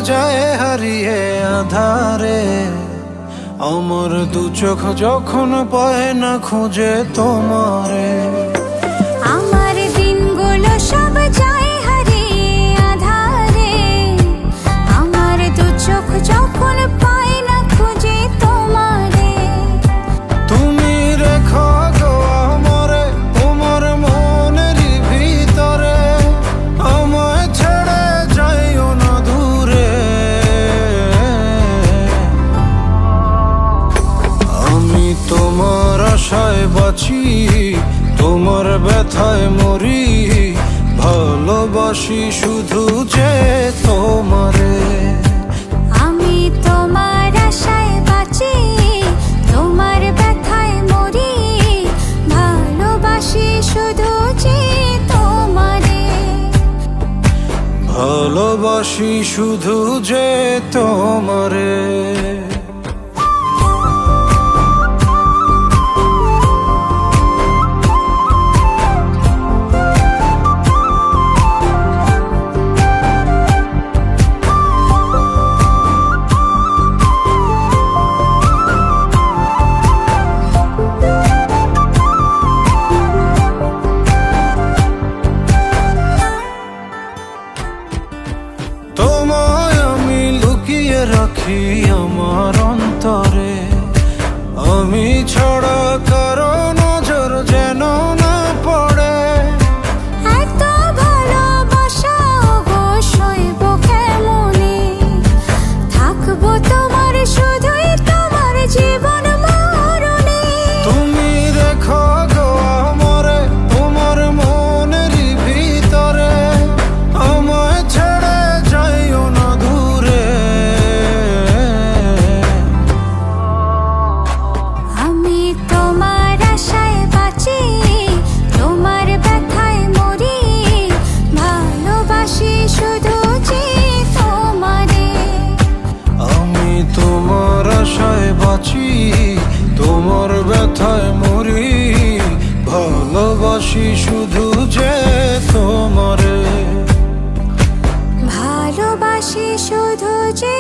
যায় হারিয়ে আধারে। আমার দু চোখ যখন পায় না খুঁজে তোমারে। আমার দিনগুলো সব যায় হারিয়ে আধারে। আমার দু চোখ যখন পায় না খুঁজে তোমারে। তুমি রেখো গো আমারে তোমার মনের ভিতরে, আমায় ছেড়ে যাইও না দূরে। আমি তোমার আশায় বাঁচি, তোমার ব্যথায় মরি, ভালোবাসি শুধু যে তোমারে। আমি তোমার আশায় বাঁচি, তোমার ব্যথায় মরি, ভালোবাসি শুধু যে তোমারে। ভালোবাসি শুধু যে তোমারে। তোমায় আমি লুকিয়ে রাখি আমার অন্তরে, আমি ছাড়া কারো নজর যেন না পড়ে। এত ভালোবাসা অবশ্যই কেমনে, থাকবো তোমার শুধুই তোমার জীবন মরণে। তুমি রেখো গো আমারে তোমার মনের ভিতরে, আমায় ছেড়ে যাইও না দূরে। আমি তোমার আশায় বাঁচি, তোমার ব্যথায় মরি, ভালোবাসি শুধু যে তোমারে। আমি তোমার আশায় বাঁচি, তোমার ব্যথায় মরি, ভালোবাসি শুধু যে তোমারে। ভালোবাসি শুধু যে